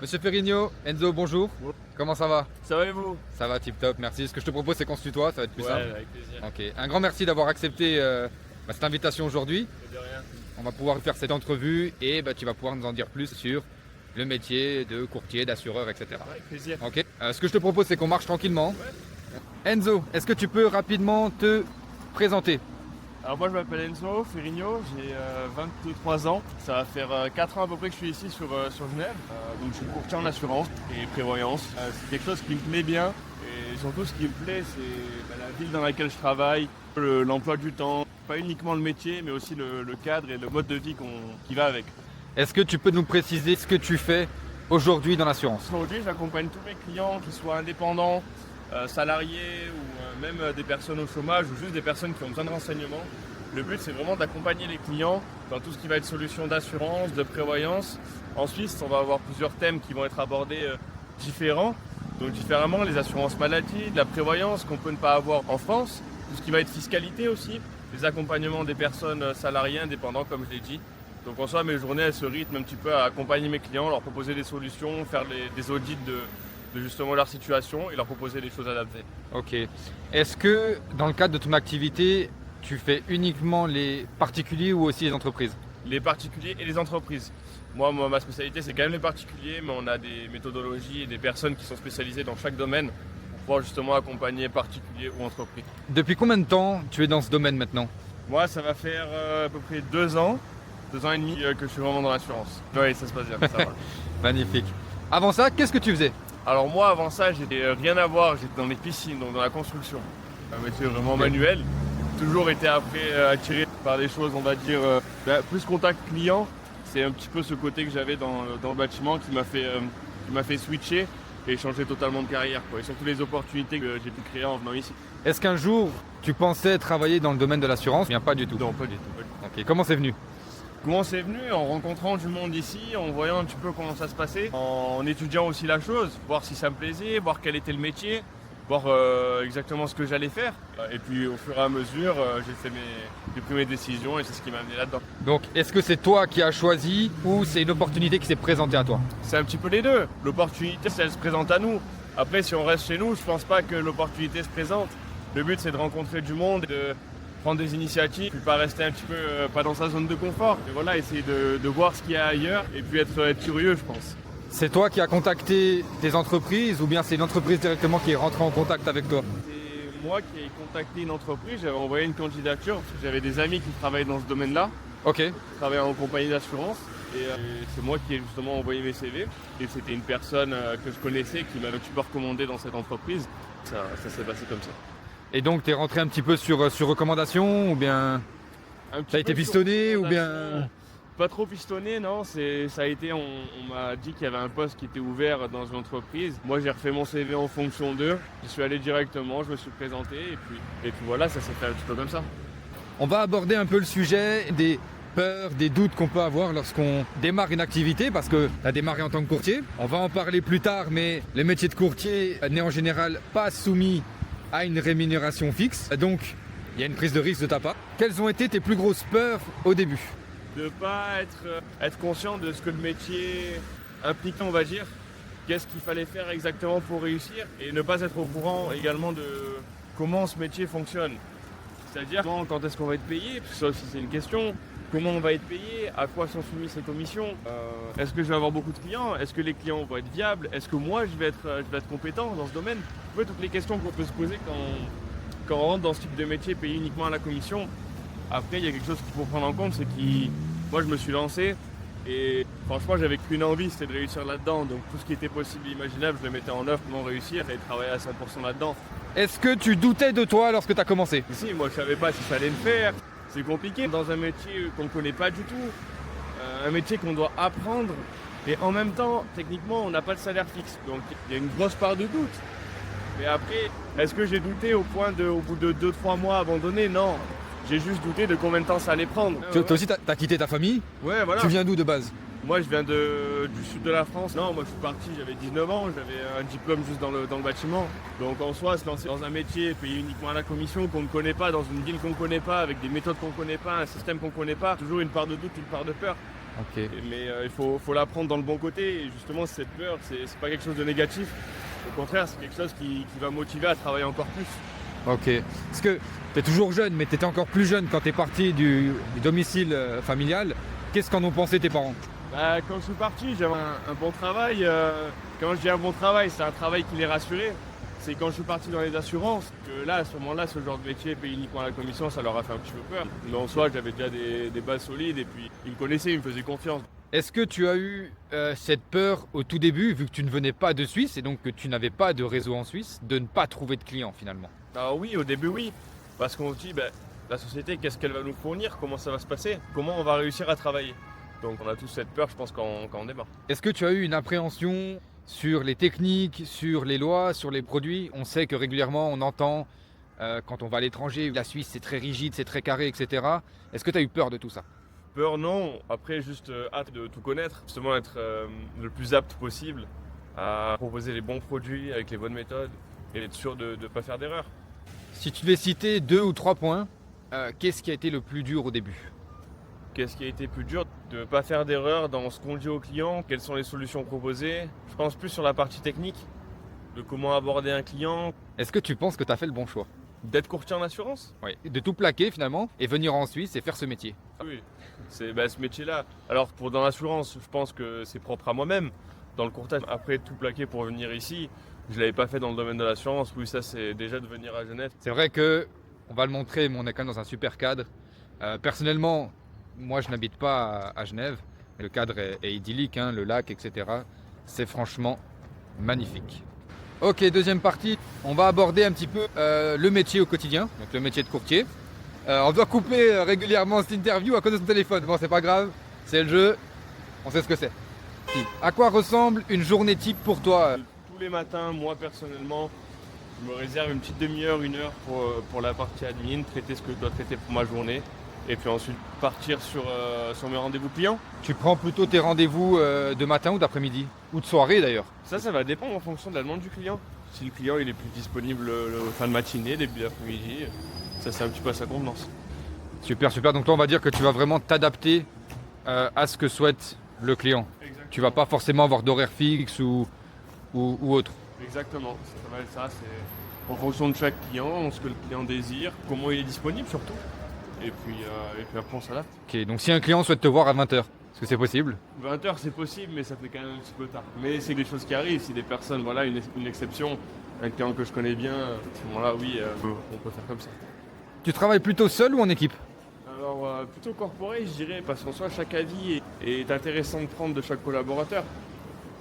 Monsieur Ferrigno, Enzo, bonjour. Bonjour. Comment ça va? Ça va et vous? Ça va, tip top, merci. Ce que je te propose, c'est qu'on se tutoie, ça va être plus Ouais, simple. avec plaisir. Ok. Un grand merci d'avoir accepté cette invitation aujourd'hui. De rien. On va pouvoir faire cette entrevue et tu vas pouvoir nous en dire plus sur le métier de courtier, d'assureur, etc. Avec plaisir. Ok. Ce que je te propose, c'est qu'on marche tranquillement. Enzo, est-ce que tu peux rapidement te présenter? Alors moi je m'appelle Enzo Ferrigno, j'ai 23 ans. Ça va faire 4 ans à peu près que je suis ici sur Genève. Donc je suis courtier en assurance et prévoyance. C'est quelque chose qui me plaît bien. Et surtout ce qui me plaît c'est la ville dans laquelle je travaille, l'emploi du temps. Pas uniquement le métier mais aussi le cadre et le mode de vie qui va avec. Est-ce que tu peux nous préciser ce que tu fais aujourd'hui dans l'assurance? Aujourd'hui j'accompagne tous mes clients, qu'ils soient indépendants, salariés ou même des personnes au chômage ou juste des personnes qui ont besoin de renseignements. Le but c'est vraiment d'accompagner les clients dans tout ce qui va être solution d'assurance, de prévoyance. En Suisse on va avoir plusieurs thèmes qui vont être abordés différents. Donc différemment les assurances maladie, de la prévoyance qu'on peut ne pas avoir en France, tout ce qui va être fiscalité aussi, les accompagnements des personnes salariées indépendants comme je l'ai dit. Donc en soi mes journées elles se rythment un petit peu à accompagner mes clients, leur proposer des solutions, faire des audits de justement leur situation et leur proposer des choses adaptées. Ok. Est-ce que dans le cadre de ton activité, tu fais uniquement les particuliers ou aussi les entreprises? Les particuliers et les entreprises. Moi, ma spécialité, c'est quand même les particuliers, mais on a des méthodologies et des personnes qui sont spécialisées dans chaque domaine pour pouvoir justement accompagner particuliers ou entreprises. Depuis combien de temps tu es dans ce domaine maintenant? Moi, ça va faire à peu près 2 ans et demi que je suis vraiment dans l'assurance. Oui, ça se passe bien, ça va. Magnifique. Avant ça, qu'est-ce que tu faisais? Alors moi, avant ça, j'étais rien à voir, j'étais dans les piscines, donc dans la construction. Un métier vraiment manuel. Toujours été après attiré par des choses, on va dire, plus contact client. C'est un petit peu ce côté que j'avais dans le bâtiment qui m'a fait switcher et changer totalement de carrière, quoi. Et surtout les opportunités que j'ai pu créer en venant ici. Est-ce qu'un jour, tu pensais travailler dans le domaine de l'assurance? Bien, pas du tout. Non, pas du tout. Ok, comment c'est venu? Comment c'est venu? En rencontrant du monde ici, en voyant un petit peu comment ça se passait, en étudiant aussi la chose, voir si ça me plaisait, voir quel était le métier, voir exactement ce que j'allais faire. Et puis au fur et à mesure, j'ai pris mes décisions et c'est ce qui m'a amené là-dedans. Donc, est-ce que c'est toi qui as choisi ou c'est une opportunité qui s'est présentée à toi? C'est un petit peu les deux. L'opportunité, elle se présente à nous. Après, si on reste chez nous, je pense pas que l'opportunité se présente. Le but, c'est de rencontrer du monde, de prendre des initiatives, puis pas rester un petit peu pas dans sa zone de confort. Et voilà, essayer de voir ce qu'il y a ailleurs et puis être curieux, je pense. C'est toi qui as contacté des entreprises ou bien c'est une entreprise directement qui est rentrée en contact avec toi? C'est moi qui ai contacté une entreprise, j'avais envoyé une candidature parce que j'avais des amis qui travaillaient dans ce domaine-là, Ok. qui travaillaient en compagnie d'assurance. Et c'est moi qui ai justement envoyé mes CV. Et c'était une personne que je connaissais qui m'avait un petit peu recommandé dans cette entreprise. Ça s'est passé comme ça. Et donc, tu es rentré un petit peu sur recommandation ou bien tu as été pistonné ou bien... Pas trop pistonné, non. Ça a été, on m'a dit qu'il y avait un poste qui était ouvert dans une entreprise. Moi, j'ai refait mon CV en fonction d'eux. Je suis allé directement, je me suis présenté et puis voilà, ça s'est fait un petit peu comme ça. On va aborder un peu le sujet des peurs, des doutes qu'on peut avoir lorsqu'on démarre une activité parce que tu as démarré en tant que courtier. On va en parler plus tard, mais le métier de courtier n'est en général pas soumis à une rémunération fixe. Donc, il y a une prise de risque de ta part. Quelles ont été tes plus grosses peurs au début? De ne pas être conscient de ce que le métier impliquait, on va dire. Qu'est-ce qu'il fallait faire exactement pour réussir et ne pas être au courant également de comment ce métier fonctionne. C'est-à-dire quand est-ce qu'on va être payé, parce que ça aussi c'est une question. Comment on va être payé, à quoi sont soumises ces commissions, est-ce que je vais avoir beaucoup de clients, est-ce que les clients vont être viables, est-ce que moi je vais être compétent dans ce domaine. Vous voyez, toutes les questions qu'on peut se poser quand on rentre dans ce type de métier payé uniquement à la commission. Après il y a quelque chose qu'il faut prendre en compte, c'est que moi je me suis lancé et franchement j'avais qu'une envie, c'était de réussir là-dedans. Donc tout ce qui était possible et imaginable, je le mettais en œuvre pour réussir et travailler à 100% là-dedans. Est-ce que tu doutais de toi lorsque tu as commencé? Si, moi je savais pas si ça allait le faire. C'est compliqué dans un métier qu'on ne connaît pas du tout, un métier qu'on doit apprendre et en même temps, techniquement, on n'a pas de salaire fixe. Donc il y a une grosse part de doute. Mais après, est-ce que j'ai douté au point de, au bout de 2-3 mois, abandonner? Non. J'ai juste douté de combien de temps ça allait prendre. Toi aussi, tu as quitté ta famille? Ouais, voilà. Tu viens d'où de base? Moi, je viens du sud de la France. Non, moi, je suis parti, j'avais 19 ans, j'avais un diplôme juste dans le bâtiment. Donc, en soi, se lancer dans un métier payé uniquement à la commission qu'on ne connaît pas, dans une ville qu'on ne connaît pas, avec des méthodes qu'on ne connaît pas, un système qu'on ne connaît pas, toujours une part de doute, une part de peur. Ok. Mais il faut la prendre dans le bon côté. Et justement, cette peur, c'est pas quelque chose de négatif. Au contraire, c'est quelque chose qui va motiver à travailler encore plus. Ok. Parce que tu es toujours jeune, mais tu étais encore plus jeune quand tu es parti du domicile familial. Qu'est-ce qu'en ont pensé tes parents? Bah, quand je suis parti, j'avais un bon travail. Quand je dis un bon travail, c'est un travail qui les rassurait. C'est quand je suis parti dans les assurances que là, à ce moment-là, ce genre de métier payé uniquement à la commission, ça leur a fait un petit peu peur. Mais en soi, j'avais déjà des bases solides et puis ils me connaissaient, ils me faisaient confiance. Est-ce que tu as eu cette peur au tout début, vu que tu ne venais pas de Suisse et donc que tu n'avais pas de réseau en Suisse, de ne pas trouver de clients finalement? Alors oui, au début, oui. Parce qu'on se dit, la société, qu'est-ce qu'elle va nous fournir? Comment ça va se passer? Comment on va réussir à travailler? Donc on a tous cette peur, je pense, quand on démarre. Est-ce que tu as eu une appréhension sur les techniques, sur les lois, sur les produits? On sait que régulièrement on entend quand on va à l'étranger, la Suisse c'est très rigide, c'est très carré, etc. Est-ce que tu as eu peur de tout ça? Peur, non. Après, juste hâte de tout connaître. Justement, être le plus apte possible à proposer les bons produits avec les bonnes méthodes et être sûr de ne pas faire d'erreur. Si tu devais citer 2 ou 3 points, qu'est-ce qui a été le plus dur au début? Qu'est-ce qui a été plus dur? De ne pas faire d'erreur dans ce qu'on dit aux clients, quelles sont les solutions proposées. Je pense plus sur la partie technique, de comment aborder un client, Est-ce que tu penses que tu as fait le bon choix? d'être courtier en assurance. Oui. De tout plaquer finalement et venir en Suisse et faire ce métier. Oui, c'est ce métier-là. Alors pour dans l'assurance, je pense que c'est propre à moi-même. Dans le courtage, après tout plaquer pour venir ici, je ne l'avais pas fait dans le domaine de l'assurance. Oui, ça c'est déjà de venir à Genève. C'est vrai que, on va le montrer, mais on est quand même dans un super cadre. Personnellement, moi je n'habite pas à Genève, mais le cadre est idyllique, hein, le lac, etc. C'est franchement magnifique. Ok, deuxième partie, on va aborder un petit peu le métier au quotidien, donc le métier de courtier. On doit couper régulièrement cette interview à cause de son téléphone. Bon, c'est pas grave, c'est le jeu, on sait ce que c'est. À quoi ressemble une journée type pour toi? Tous les matins, moi personnellement, je me réserve une petite demi-heure, 1 heure pour la partie admin, traiter ce que je dois traiter pour ma journée. Et puis ensuite partir sur mes rendez-vous clients. Tu prends plutôt tes rendez-vous de matin ou d'après-midi? Ou de soirée d'ailleurs? Ça va dépendre en fonction de la demande du client. Si le client il est plus disponible fin de matinée, début d'après-midi, ça c'est un petit peu à sa convenance. Super, super. Donc là, on va dire que tu vas vraiment t'adapter à ce que souhaite le client. Exactement. Tu vas pas forcément avoir d'horaire fixe ou autre. Exactement, ça va être ça, c'est en fonction de chaque client, ce que le client désire, comment il est disponible surtout. Et puis après on s'adapte. Ok, donc si un client souhaite te voir à 20h, est-ce que c'est possible? 20 h c'est possible, mais ça fait quand même un petit peu tard. Mais c'est des choses qui arrivent, si des personnes, voilà, une exception, un client que je connais bien, à ce moment-là, oui, on peut faire comme ça. Tu travailles plutôt seul ou en équipe? Alors plutôt corporate, je dirais, parce qu'en soi chaque avis est intéressant de prendre de chaque collaborateur.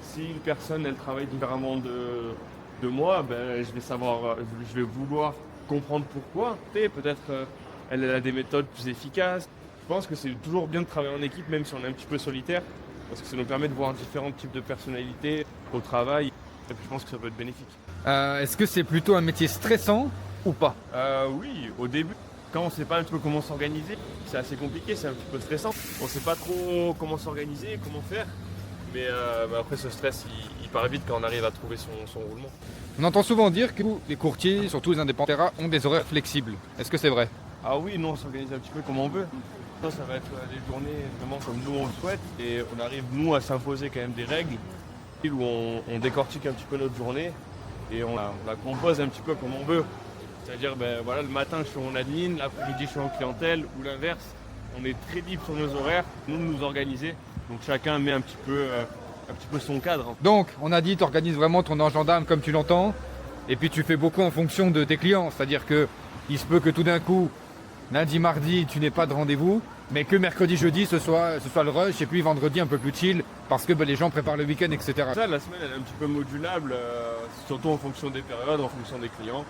Si une personne elle travaille différemment de moi, je vais savoir, je vais vouloir comprendre pourquoi. Peut-être elle a des méthodes plus efficaces. Je pense que c'est toujours bien de travailler en équipe, même si on est un petit peu solitaire, parce que ça nous permet de voir différents types de personnalités au travail. Et puis je pense que ça peut être bénéfique. Est-ce que c'est plutôt un métier stressant ou pas? Oui, au début. Quand on ne sait pas un petit peu comment s'organiser, c'est assez compliqué, c'est un petit peu stressant. On ne sait pas trop comment s'organiser, comment faire. Mais après, ce stress, il part vite quand on arrive à trouver son roulement. On entend souvent dire que les courtiers, surtout les indépendants, ont des horaires flexibles. Est-ce que c'est vrai? Ah oui, nous, on s'organise un petit peu comme on veut. Ça va être des journées vraiment comme nous, on le souhaite. Et on arrive, nous, à s'imposer quand même des règles où on décortique un petit peu notre journée et on la compose un petit peu comme on veut. C'est-à-dire, voilà, le matin, je suis en admin, l'après-midi, je suis en clientèle, ou l'inverse. On est très libre sur nos horaires, nous organiser. Donc chacun met un petit peu son cadre. Donc, on a dit, tu organises vraiment ton gendarme comme tu l'entends, et puis tu fais beaucoup en fonction de tes clients. C'est-à-dire que il se peut que tout d'un coup, lundi, mardi, tu n'aies pas de rendez-vous, mais que mercredi, jeudi, ce soit le rush, et puis vendredi, un peu plus chill, parce que les gens préparent le week-end, etc. Ça, la semaine, elle est un petit peu modulable, surtout en fonction des périodes, en fonction des clients.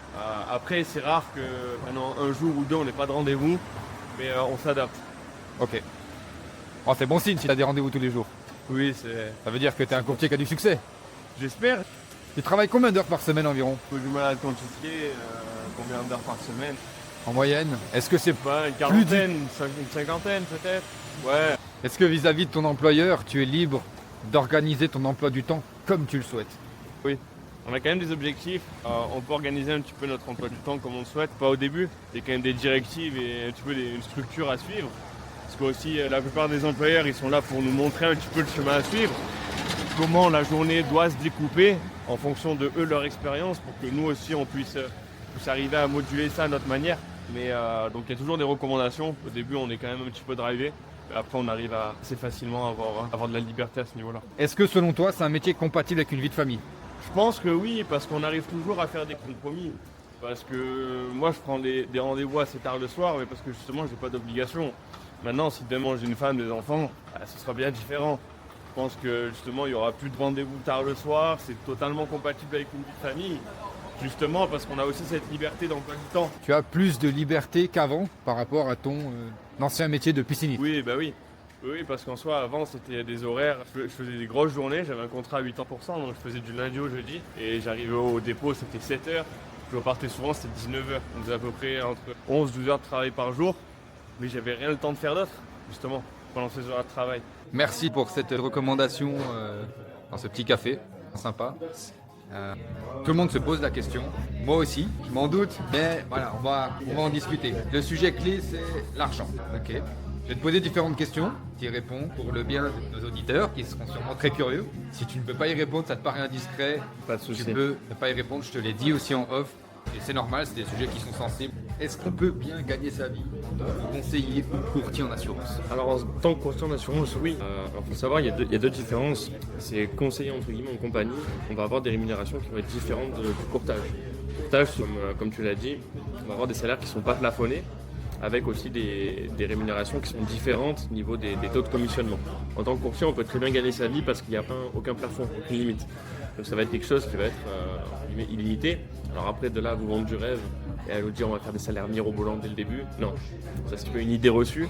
Après, c'est rare que pendant un jour ou deux, on n'ait pas de rendez-vous, mais on s'adapte. Ok. Oh, c'est bon signe si tu as des rendez-vous tous les jours. Oui, Ça veut dire que tu es un courtier qui a du succès. j'espère. Tu travailles combien d'heures par semaine environ? J'ai du mal à le quantifier, combien d'heures par semaine. En moyenne? Est-ce que c'est Une quarantaine, une cinquantaine peut-être. Ouais. Est-ce que vis-à-vis de ton employeur, tu es libre d'organiser ton emploi du temps comme tu le souhaites? Oui. On a quand même des objectifs. On peut organiser un petit peu notre emploi du temps comme on le souhaite. Pas au début. Il y a quand même des directives et un petit peu une structure à suivre. Parce que aussi, la plupart des employeurs, ils sont là pour nous montrer un petit peu le chemin à suivre, comment la journée doit se découper en fonction de eux, leur expérience, pour que nous aussi, on puisse arriver à moduler ça à notre manière. Mais donc il y a toujours des recommandations. Au début, on est quand même un petit peu drivé. Après, on arrive assez facilement à avoir de la liberté à ce niveau-là. Est-ce que selon toi, c'est un métier compatible avec une vie de famille? Je pense que oui, parce qu'on arrive toujours à faire des compromis. Parce que moi, je prends des rendez-vous assez tard le soir, mais parce que justement, je n'ai pas d'obligation. Maintenant, si demain j'ai une femme, des enfants, ce sera bien différent. Je pense que justement, il n'y aura plus de rendez-vous tard le soir. C'est totalement compatible avec une vie de famille. Justement, parce qu'on a aussi cette liberté d'emploi du temps. Tu as plus de liberté qu'avant par rapport à ton ancien métier de pisciniste? Oui, bah oui. Oui, parce qu'en soi, avant, c'était des horaires. Je faisais des grosses journées. J'avais un contrat à 80%, donc je faisais du lundi au jeudi. Et j'arrivais au dépôt, c'était 7h. Je repartais souvent, c'était 19h. Donc c'est à peu près entre 11-12 heures de travail par jour. Mais j'avais rien le temps de faire d'autre, justement, pendant ces heures de travail. Merci pour cette recommandation dans ce petit café. Sympa. Tout le monde se pose la question, moi aussi, je m'en doute, mais voilà, on va en discuter. Le sujet clé, c'est l'argent. Ok. Je vais te poser différentes questions, tu y réponds pour le bien de nos auditeurs qui seront sûrement très curieux. Si tu ne peux pas y répondre, ça te paraît indiscret, Pas de souci. tu peux ne pas y répondre, je te l'ai dit aussi en off. Et c'est normal, c'est des sujets qui sont sensibles. Est-ce qu'on peut bien gagner sa vie en tant que conseiller ou courtier en assurance? Alors, en tant que courtier en assurance, oui. Il faut savoir, il y a deux différences. C'est conseiller entre guillemets en compagnie. On va avoir des rémunérations qui vont être différentes du courtage. Le courtage, comme tu l'as dit, on va avoir des salaires qui ne sont pas plafonnés, avec aussi des rémunérations qui sont différentes au niveau des taux de commissionnement. En tant que courtier, on peut très bien gagner sa vie parce qu'il n'y a aucun plafond, aucune limite. Donc ça va être quelque chose qui va être illimité. Alors après, de là, vous vendre du rêve et à nous dire on va faire des salaires mirobolants dès le début, non. Ça, c'est une idée reçue.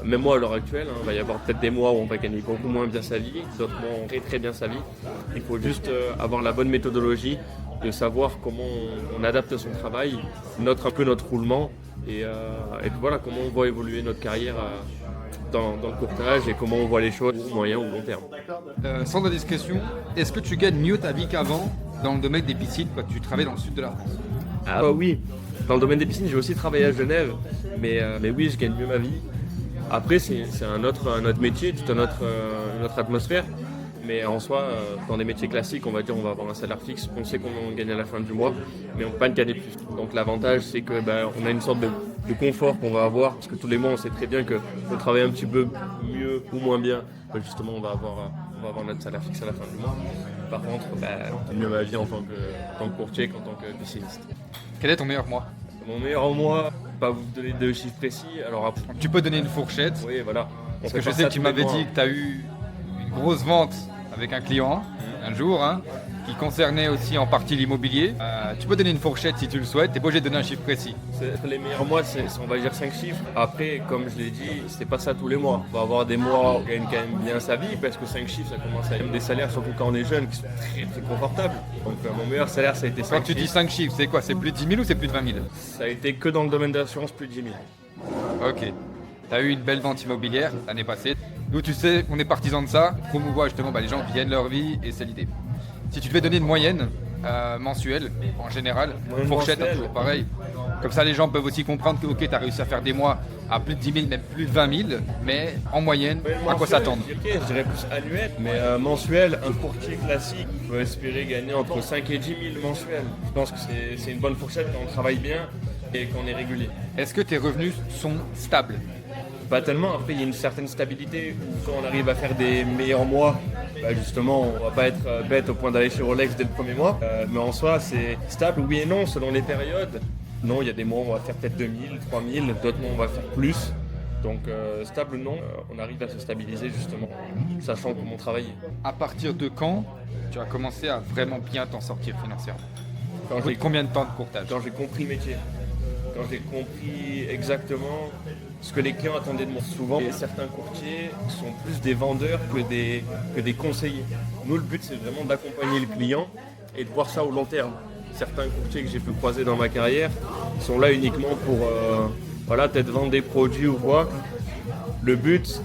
Même moi, à l'heure actuelle, il va y avoir peut-être des mois où on va gagner beaucoup moins bien sa vie, d'autres mois on très bien sa vie. Il faut juste avoir la bonne méthodologie, de savoir comment on adapte son travail, un peu notre roulement et puis voilà comment on voit évoluer notre carrière dans le courtage et comment on voit les choses au moyen ou long terme. Sans indiscrétion, est-ce que tu gagnes mieux ta vie qu'avant dans le domaine des piscines quand tu travailles dans le sud de la France? Ah oui, dans le domaine des piscines, j'ai aussi travaillé à Genève, mais oui, je gagne mieux ma vie. Après, c'est un autre métier, toute une autre atmosphère. Mais en soi, dans des métiers classiques, on va dire on va avoir un salaire fixe, on sait combien on gagne à la fin du mois, mais on ne peut pas gagner plus. Donc l'avantage, c'est que on a une sorte de confort qu'on va avoir, parce que tous les mois, on sait très bien qu'on travaille un petit peu mieux ou moins bien. Justement, on va avoir notre salaire fixe à la fin du mois. Par contre, on gagne mieux ma vie en tant que courtier qu'en tant que pisciniste. Quel est ton meilleur mois? Mon meilleur mois, pas vous donner de chiffres précis. Alors après, Tu peux donner une fourchette, oui, voilà. parce que je sais que tu m'avais dit que tu as eu une grosse vente avec un client un jour, qui concernait aussi en partie l'immobilier. Tu peux donner une fourchette si tu le souhaites, tu n'es pas obligé de donner un chiffre précis. Les meilleurs mois, c'est on va dire 5 chiffres. Après, comme je l'ai dit, c'est pas ça tous les mois. On va avoir des mois où on gagne quand même bien sa vie, parce que 5 chiffres, ça commence à être des salaires, surtout quand on est jeune, qui sont très très confortables. Donc mon meilleur salaire, ça a été 5 Quand tu dis 5 chiffres, c'est quoi? C'est plus de 10 000 ou c'est plus de 20 000? Ça a été que dans le domaine de l'assurance, plus de 10 000. Ok. Tu as eu une belle vente immobilière l'année passée. Nous, tu sais, on est partisans de ça. Promouvoir justement, les gens viennent leur vie et c'est l'idée. Si tu devais donner une moyenne mensuelle, en général, Moyenne fourchette, mensuelle. toujours pareil. Comme ça, les gens peuvent aussi comprendre que tu as réussi à faire des mois à plus de 10 000, même plus de 20 000, mais en moyenne, à quoi s'attendre? Je dirais plus annuel, mais mensuel, un courtier classique peut espérer gagner entre 5 et 10 000 mensuels. Je pense que c'est une bonne fourchette quand on travaille bien et qu'on est régulier. Est-ce que tes revenus sont stables? Pas tellement, après il y a une certaine stabilité où quand on arrive à faire des meilleurs mois, justement on va pas être bête au point d'aller chez Rolex dès le premier mois, mais en soi c'est stable, oui et non, selon les périodes. Non, il y a des mois où on va faire peut-être 2000, 3000, d'autres mois on va faire plus. Donc stable non, on arrive à se stabiliser justement, sachant comment travailler. À partir de quand tu as commencé à vraiment bien t'en sortir financièrement? Quand j'ai Combien de temps de courtage? Quand j'ai compris le métier, quand j'ai compris exactement ce que les clients attendaient de moi. Souvent, certains courtiers sont plus des vendeurs que des conseillers. Nous, le but, c'est vraiment d'accompagner le client et de voir ça au long terme. Certains courtiers que j'ai pu croiser dans ma carrière sont là uniquement pour peut-être vendre des produits ou quoi. Le but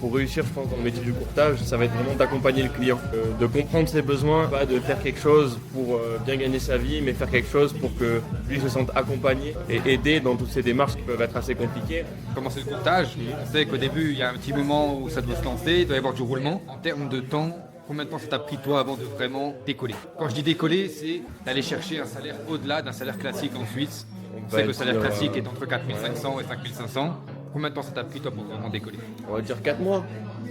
pour réussir, je pense, dans le métier du courtage, ça va être vraiment d'accompagner le client, de comprendre ses besoins, pas de faire quelque chose pour bien gagner sa vie, mais faire quelque chose pour que lui se sente accompagné et aidé dans toutes ces démarches qui peuvent être assez compliquées. Commencer le courtage, on sait qu'au début, il y a un petit moment où ça doit se lancer, il doit y avoir du roulement. En termes de temps, combien de temps ça t'a pris toi avant de vraiment décoller? Quand je dis décoller, c'est d'aller chercher un salaire au-delà d'un salaire classique en Suisse. On sait que le salaire classique est entre 4500 et 5500. Combien de temps ça t'a pris toi pour vraiment décoller? On va dire 4 mois,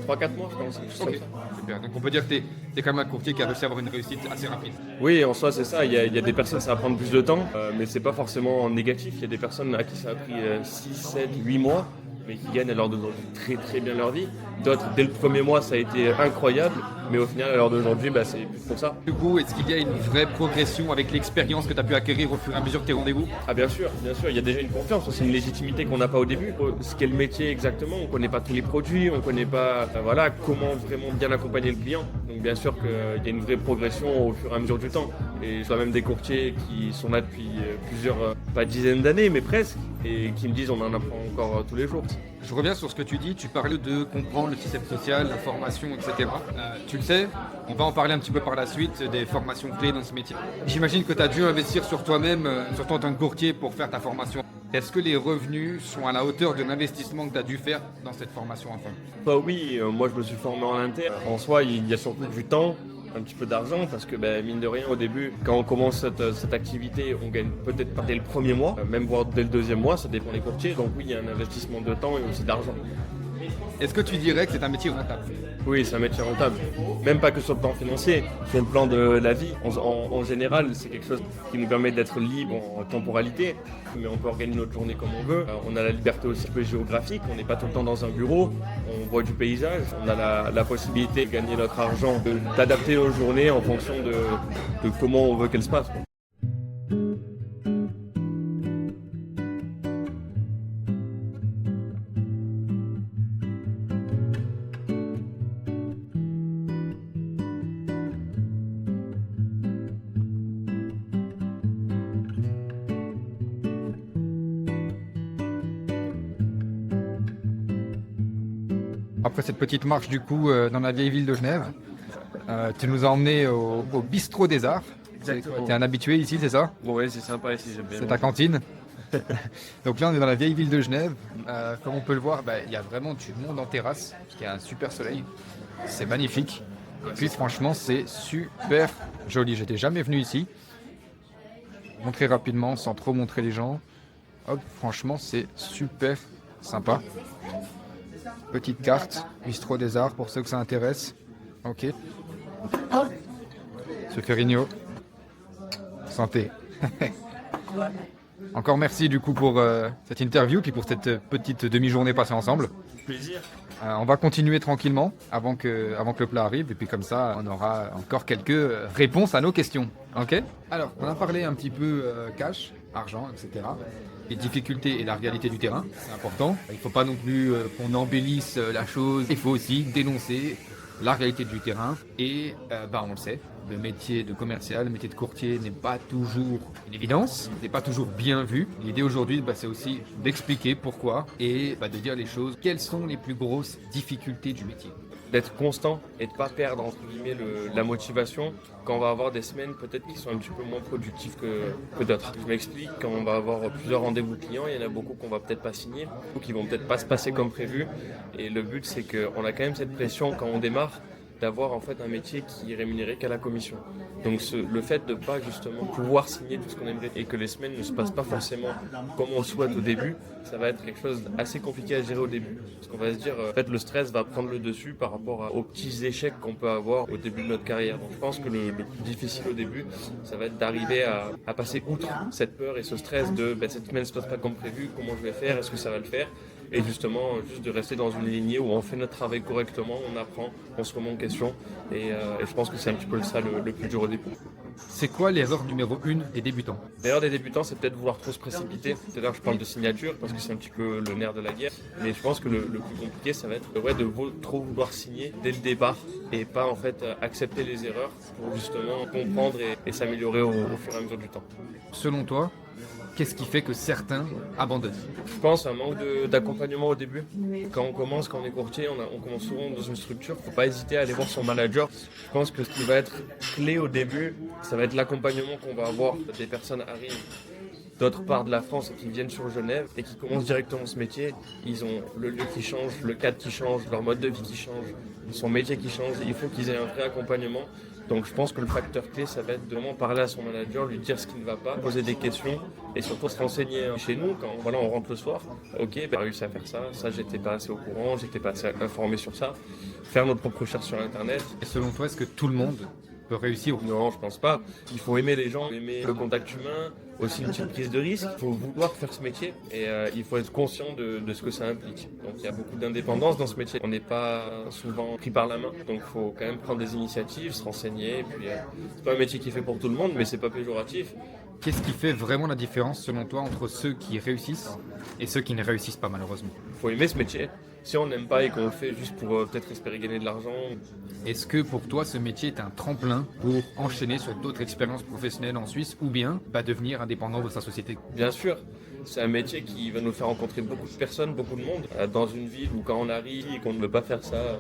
3-4 mois je pense. Ok, super. Donc on peut dire que t'es quand même un courtier qui a réussi à avoir une réussite assez rapide. Oui, en soi c'est ça, il y a des personnes ça va prendre plus de temps, mais c'est pas forcément négatif. Il y a des personnes à qui ça a pris 6, 7, 8 mois, mais qui gagnent à l'heure d'aujourd'hui très très bien leur vie. D'autres, dès le premier mois, ça a été incroyable, mais au final, à l'heure d'aujourd'hui, c'est plus pour ça. Du coup, est-ce qu'il y a une vraie progression avec l'expérience que tu as pu acquérir au fur et à mesure de tes rendez-vous? Ah bien sûr, il y a déjà une confiance, c'est une légitimité qu'on n'a pas au début. Ce qu'est le métier exactement, on ne connaît pas tous les produits, on ne connaît pas comment vraiment bien accompagner le client. Donc bien sûr qu'il y a une vraie progression au fur et à mesure du temps. Et je vois même des courtiers qui sont là depuis plusieurs, pas dizaines d'années, mais presque, et qui me disent on en apprend encore tous les jours. Je reviens sur ce que tu dis, tu parlais de comprendre le système social, la formation, etc. Tu le sais, on va en parler un petit peu par la suite des formations clés dans ce métier. J'imagine que tu as dû investir sur toi-même, surtout en tant que courtier, pour faire ta formation. Est-ce que les revenus sont à la hauteur de l'investissement que tu as dû faire dans cette formation enfin? Oui, moi je me suis formé en interne. En soi, il y a surtout du temps, un petit peu d'argent, parce que mine de rien, au début, quand on commence cette activité, on gagne peut-être pas dès le premier mois, même voire dès le deuxième mois, ça dépend des courtiers. Donc oui, il y a un investissement de temps et aussi d'argent. Est-ce que tu dirais que c'est un métier rentable? Oui, c'est un métier rentable. Même pas que sur le plan financier, sur le plan de la vie. En général, c'est quelque chose qui nous permet d'être libre en temporalité, mais on peut organiser notre journée comme on veut. On a la liberté aussi un peu géographique, on n'est pas tout le temps dans un bureau, on voit du paysage, on a la possibilité de gagner notre argent, d'adapter nos journées en fonction de comment on veut qu'elles se passent. Après cette petite marche du coup dans la vieille ville de Genève, tu nous as emmenés au Bistrot des Arts. Tu es un habitué ici, c'est ça? Oui, c'est sympa ici, j'aime bien. C'est ta cantine. Donc là on est dans la vieille ville de Genève. Comme on peut le voir, il y a vraiment du monde en terrasse, parce qu'il y a un super soleil. C'est magnifique. Et puis franchement c'est super joli. J'étais jamais venu ici. Montrer rapidement sans trop montrer les gens. Hop, franchement c'est super sympa. Petite carte, Bistrot des Arts pour ceux que ça intéresse. Ok. Ce Ferrigno. Santé. Encore merci du coup pour cette interview puis pour cette petite demi-journée passée ensemble. Plaisir. On va continuer tranquillement avant que le plat arrive et puis comme ça on aura encore quelques réponses à nos questions. Ok. Alors on a parlé un petit peu cash, argent, etc. Les difficultés et la réalité du terrain, c'est important. Il ne faut pas non plus qu'on embellisse la chose. Il faut aussi dénoncer la réalité du terrain. Et on le sait, le métier de commercial, le métier de courtier n'est pas toujours une évidence, n'est pas toujours bien vu. L'idée aujourd'hui, c'est aussi d'expliquer pourquoi et de dire les choses. Quelles sont les plus grosses difficultés du métier? D'être constant et de ne pas perdre entre guillemets la motivation quand on va avoir des semaines peut-être qui sont un petit peu moins productives que d'autres. Je m'explique, quand on va avoir plusieurs rendez-vous clients, il y en a beaucoup qu'on va peut-être pas signer ou qui vont peut-être pas se passer comme prévu, et le but c'est qu'on a quand même cette pression quand on démarre d'avoir en fait un métier qui est rémunéré qu'à la commission. Donc le fait de ne pas justement pouvoir signer tout ce qu'on aimerait et que les semaines ne se passent pas forcément comme on le souhaite au début, ça va être quelque chose d'assez compliqué à gérer au début. Parce qu'on va se dire, en fait le stress va prendre le dessus par rapport aux petits échecs qu'on peut avoir au début de notre carrière. Donc je pense que le plus difficile au début, ça va être d'arriver à passer outre cette peur et ce stress de cette semaine ne se passe pas comme prévu, comment je vais faire, est-ce que ça va le faire? Et justement, juste de rester dans une lignée où on fait notre travail correctement, on apprend, on se remet en question. Et je pense que c'est un petit peu ça le plus dur au début. C'est quoi l'erreur numéro 1 des débutants? L'erreur des débutants, c'est peut-être vouloir trop se précipiter. C'est là que je parle de signature, parce que c'est un petit peu le nerf de la guerre. Mais je pense que le plus compliqué, ça va être de trop vouloir signer dès le départ et pas en fait accepter les erreurs pour justement comprendre et s'améliorer au fur et à mesure du temps. Selon toi, qu'est-ce qui fait que certains abandonnent? Je pense un manque d'accompagnement au début. Quand on est courtier, on commence souvent dans une structure, il ne faut pas hésiter à aller voir son manager. Je pense que ce qui va être clé au début, ça va être l'accompagnement qu'on va avoir. Des personnes arrivent d'autre part de la France et qui viennent sur Genève et qui commencent directement ce métier. Ils ont le lieu qui change, le cadre qui change, leur mode de vie qui change, son métier qui change. Il faut qu'ils aient un vrai accompagnement. Donc je pense que le facteur clé, ça va être de vraiment parler à son manager, lui dire ce qui ne va pas, poser des questions et surtout se renseigner chez nous quand on rentre le soir. Ok, j'ai réussi à faire ça j'étais pas assez au courant, j'étais pas assez informé sur ça. Faire notre propre recherche sur internet. Et selon toi, est-ce que tout le monde peut réussir? Non, je pense pas. Il faut aimer les gens, aimer le contact humain, aussi une petite prise de risque. Il faut vouloir faire ce métier et il faut être conscient de ce que ça implique. Donc il y a beaucoup d'indépendance dans ce métier. On n'est pas souvent pris par la main, donc il faut quand même prendre des initiatives, se renseigner. Et puis c'est pas un métier qui est fait pour tout le monde, mais c'est pas péjoratif. Qu'est-ce qui fait vraiment la différence selon toi entre ceux qui réussissent et ceux qui ne réussissent pas malheureusement? Il faut aimer ce métier. Si on n'aime pas et qu'on le fait juste pour peut-être espérer gagner de l'argent. Est-ce que pour toi ce métier est un tremplin pour enchaîner sur d'autres expériences professionnelles en Suisse ou bien devenir indépendant de sa société? Bien sûr, c'est un métier qui va nous faire rencontrer beaucoup de personnes, beaucoup de monde. Dans une ville où quand on arrive et qu'on ne veut pas faire ça,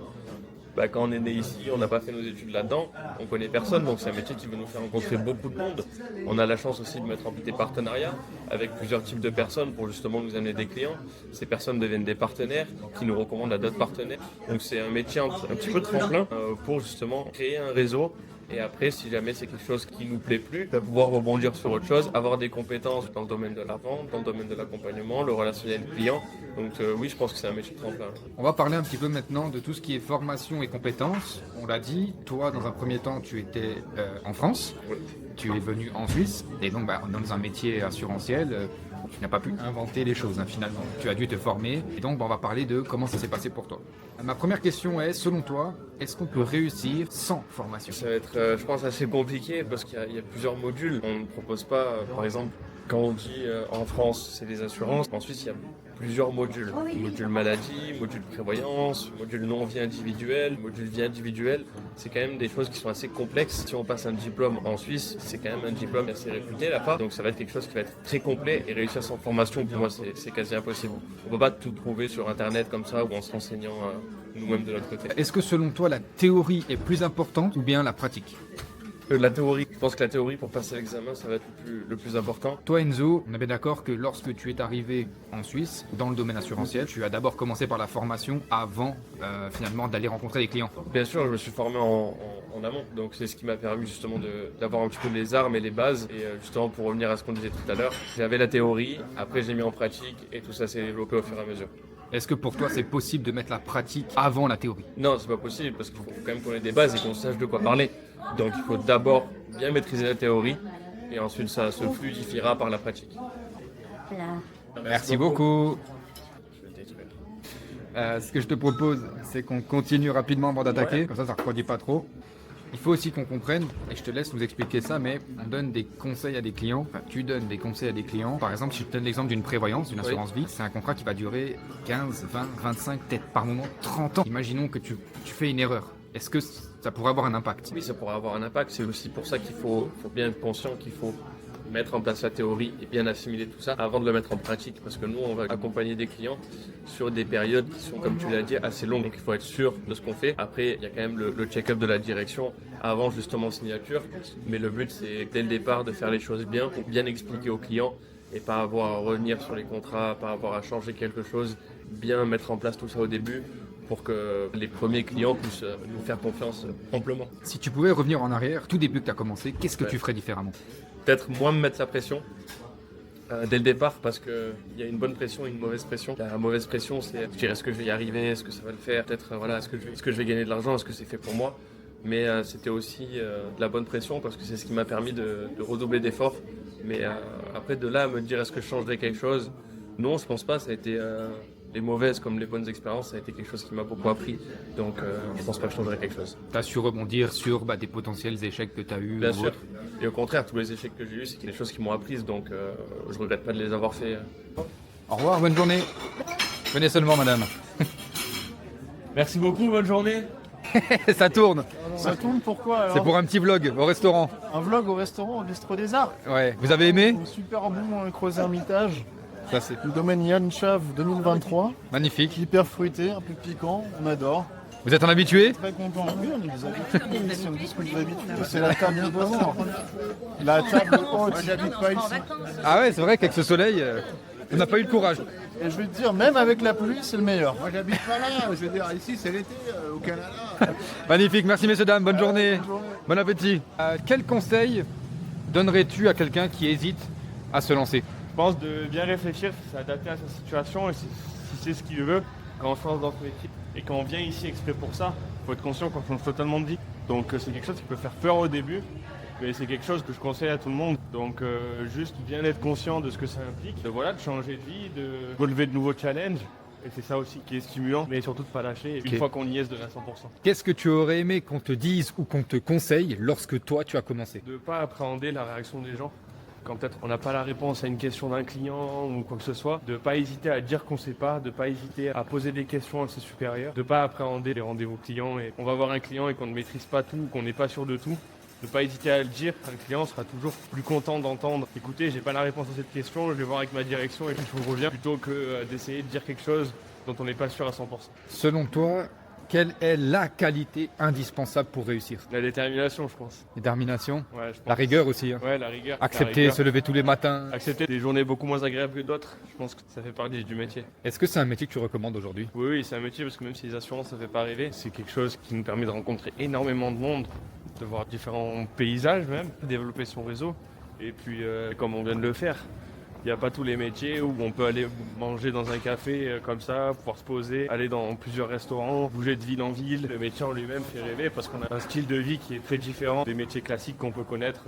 quand on est né ici, on n'a pas fait nos études là-dedans, on connaît personne, donc c'est un métier qui va nous faire rencontrer beaucoup de monde. On a la chance aussi de mettre en place des partenariats avec plusieurs types de personnes pour justement nous amener des clients. Ces personnes deviennent des partenaires qui nous recommandent à d'autres partenaires. Donc c'est un métier un petit peu de tremplin pour justement créer un réseau. Et après, si jamais c'est quelque chose qui nous plaît plus, de pouvoir rebondir sur autre chose, avoir des compétences dans le domaine de la vente, dans le domaine de l'accompagnement, le relationnel client. Donc oui, je pense que c'est un métier de tremplin. On va parler un petit peu maintenant de tout ce qui est formation et compétences. On l'a dit, toi dans un premier temps tu étais en France, Oui. tu es venu en Suisse et donc dans un métier assurantiel, tu n'as pas pu inventer les choses finalement. Tu as dû te former et donc on va parler de comment ça s'est passé pour toi. Ma première question est, selon toi, est-ce qu'on peut réussir sans formation? Ça va être, je pense, assez compliqué parce qu'il y a plusieurs modules. On ne propose pas, par exemple, quand on dit en France, c'est les assurances. En Suisse, il y a plusieurs modules. Module maladie, module prévoyance, module non-vie individuel, module vie individuelle. C'est quand même des choses qui sont assez complexes. Si on passe un diplôme en Suisse, c'est quand même un diplôme assez réputé là-bas. Donc ça va être quelque chose qui va être très complet et réussir sans formation, pour moi, c'est quasi impossible. On ne peut pas tout trouver sur Internet comme ça ou en se renseignant nous-mêmes de notre côté. Est-ce que selon toi la théorie est plus importante ou bien la pratique? La théorie, je pense que la théorie pour passer l'examen, ça va être le plus important. Toi Enzo, on est bien d'accord que lorsque tu es arrivé en Suisse, dans le domaine assurantiel, tu as d'abord commencé par la formation avant finalement d'aller rencontrer les clients. Bien sûr, je me suis formé en amont, donc c'est ce qui m'a permis justement d'avoir un petit peu les armes et les bases. Et justement pour revenir à ce qu'on disait tout à l'heure, j'avais la théorie, après j'ai mis en pratique et tout ça s'est développé au fur et à mesure. Est-ce que pour toi c'est possible de mettre la pratique avant la théorie? Non, c'est pas possible parce qu'il faut quand même qu'on ait des bases et qu'on sache de quoi parler. Donc il faut d'abord bien maîtriser la théorie et ensuite ça se fluidifiera par la pratique. Merci beaucoup. Je vais détruire. Ce que je te propose, c'est qu'on continue rapidement avant d'attaquer, comme ça ne refroidit pas trop. Il faut aussi qu'on comprenne, et je te laisse nous expliquer ça, mais on donne des conseils à des clients, enfin tu donnes des conseils à des clients. Par exemple, si je te donne l'exemple d'une prévoyance, d'une assurance vie, c'est un contrat qui va durer 15, 20, 25, peut-être par moment 30 ans. Imaginons que tu fais une erreur. Est-ce que ça pourrait avoir un impact? Oui, ça pourrait avoir un impact. C'est aussi pour ça qu'il faut bien être conscient qu'il faut mettre en place la théorie et bien assimiler tout ça avant de le mettre en pratique. Parce que nous, on va accompagner des clients sur des périodes qui sont, comme tu l'as dit, assez longues. Donc il faut être sûr de ce qu'on fait. Après, il y a quand même le check-up de la direction avant justement signature. Mais le but, c'est dès le départ de faire les choses bien pour bien expliquer aux clients et pas avoir à revenir sur les contrats, pas avoir à changer quelque chose. Bien mettre en place tout ça au début pour que les premiers clients puissent nous faire confiance amplement. Si tu pouvais revenir en arrière, tout début que tu as commencé, qu'est-ce que tu ferais différemment? Peut-être moins me mettre la pression dès le départ parce qu'il y a une bonne pression et une mauvaise pression. La mauvaise pression, c'est je dirais, est-ce que je vais y arriver, est-ce que ça va le faire, peut-être est-ce que je vais gagner de l'argent, est-ce que c'est fait pour moi. Mais c'était aussi de la bonne pression parce que c'est ce qui m'a permis de redoubler d'efforts. Mais après de là à me dire est-ce que je changerais quelque chose, non je pense pas, ça a été les mauvaises comme les bonnes expériences, ça a été quelque chose qui m'a beaucoup appris. Donc je pense pas que je changerais quelque chose. Tu as su rebondir sur des potentiels échecs que tu as eus? Bien sûr. Et au contraire, tous les échecs que j'ai eus, c'est des choses qui m'ont appris, donc je regrette pas de les avoir fait. Au revoir, bonne journée. Venez seulement madame. Merci beaucoup, bonne journée. Ça tourne. Ça tourne pourquoi alors? C'est pour un petit vlog au restaurant. Un vlog au restaurant au Bistrot des Arts. Ouais. Vous avez aimé? Un super bon Creux Hermitage. Ça c'est Le domaine Yann Chave 2023. magnifique. Hyper fruité, un peu piquant, on adore. Vous êtes un habitué? Très content. Oui, on est des habitués. Si on dit qu'on est des habitués, c'est la table devant. La table haute. Moi, j'habite pas ici. Ah ouais, c'est vrai qu'avec ce soleil, on n'a pas eu le courage. Et je vais te dire, même avec la pluie, c'est le meilleur. Moi j'habite pas là, je veux dire ici c'est l'été au Canada. Magnifique, merci messieurs dames, bonne journée, bon appétit. Quel conseil donnerais-tu à quelqu'un qui hésite à se lancer? Je pense de bien réfléchir, s'adapter à sa situation et si c'est ce qu'il veut. Quand on se lance dans ce métier et quand on vient ici exprès pour ça, il faut être conscient qu'on change totalement de vie. Donc c'est quelque chose qui peut faire peur au début, mais c'est quelque chose que je conseille à tout le monde. Donc juste bien être conscient de ce que ça implique, de changer de vie, de relever de nouveaux challenges. Et c'est ça aussi qui est stimulant, mais surtout de ne pas lâcher une fois qu'on y est, se donner à 100%. Qu'est-ce que tu aurais aimé qu'on te dise ou qu'on te conseille lorsque toi tu as commencé? De ne pas appréhender la réaction des gens. Quand peut-être on n'a pas la réponse à une question d'un client ou quoi que ce soit, de ne pas hésiter à dire qu'on ne sait pas, de ne pas hésiter à poser des questions à ses supérieurs, de ne pas appréhender les rendez-vous clients et on va voir un client et qu'on ne maîtrise pas tout, qu'on n'est pas sûr de tout. Ne pas hésiter à le dire, un client sera toujours plus content d'entendre. Écoutez, j'ai pas la réponse à cette question, je vais voir avec ma direction et puis je vous reviens, plutôt que d'essayer de dire quelque chose dont on n'est pas sûr à 100%. Selon toi, quelle est la qualité indispensable pour réussir? La détermination, je pense. Détermination, Ouais, je pense. la rigueur aussi. Hein. Ouais, la rigueur. Accepter, La rigueur. se lever tous les matins. Accepter des journées beaucoup moins agréables que d'autres, je pense que ça fait partie du métier. Est-ce que c'est un métier que tu recommandes aujourd'hui? Oui, oui, c'est un métier parce que même si les assurances ça fait pas rêver, c'est quelque chose qui nous permet de rencontrer énormément de monde, de voir différents paysages même, développer son réseau. Et puis, comme on vient de le faire, il n'y a pas tous les métiers où on peut aller manger dans un café comme ça, pouvoir se poser, aller dans plusieurs restaurants, bouger de ville en ville. Le métier en lui-même fait rêver parce qu'on a un style de vie qui est très différent des métiers classiques qu'on peut connaître.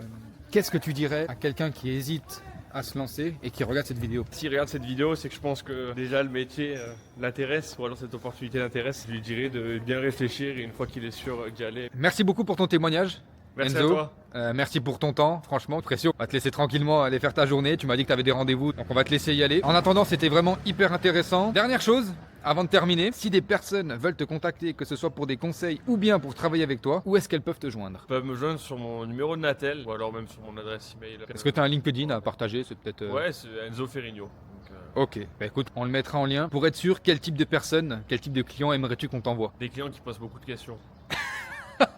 Qu'est-ce que tu dirais à quelqu'un qui hésite à se lancer et qui regarde cette vidéo? S'il regarde cette vidéo, c'est que je pense que déjà le métier l'intéresse, ou alors cette opportunité l'intéresse. Je lui dirais de bien réfléchir et une fois qu'il est sûr d'y aller. Merci beaucoup pour ton témoignage. Merci Enzo. à toi. Merci pour ton temps, franchement, précieux. On va te laisser tranquillement aller faire ta journée. Tu m'as dit que tu avais des rendez-vous, donc on va te laisser y aller. En attendant, c'était vraiment hyper intéressant. Dernière chose, avant de terminer, si des personnes veulent te contacter, que ce soit pour des conseils ou bien pour travailler avec toi, où est-ce qu'elles peuvent te joindre? Ils peuvent me joindre sur mon numéro de Natel ou alors même sur mon adresse email. Est-ce que tu as un LinkedIn à partager? C'est peut-être. Ouais, c'est Enzo Ferrigno. Donc, Ok, bah écoute, on le mettra en lien pour être sûr quel type de personnes, quel type de clients aimerais-tu qu'on t'envoie? des clients qui posent beaucoup de questions.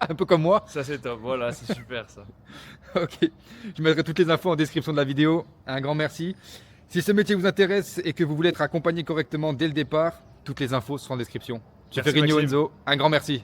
Un peu comme moi. Ça c'est top, voilà, c'est super ça. Ok, je mettrai toutes les infos en description de la vidéo. Un grand merci. Si ce métier vous intéresse et que vous voulez être accompagné correctement dès le départ, toutes les infos seront en description. Je Merci, fais Rigno Maxime. Enzo, un grand merci.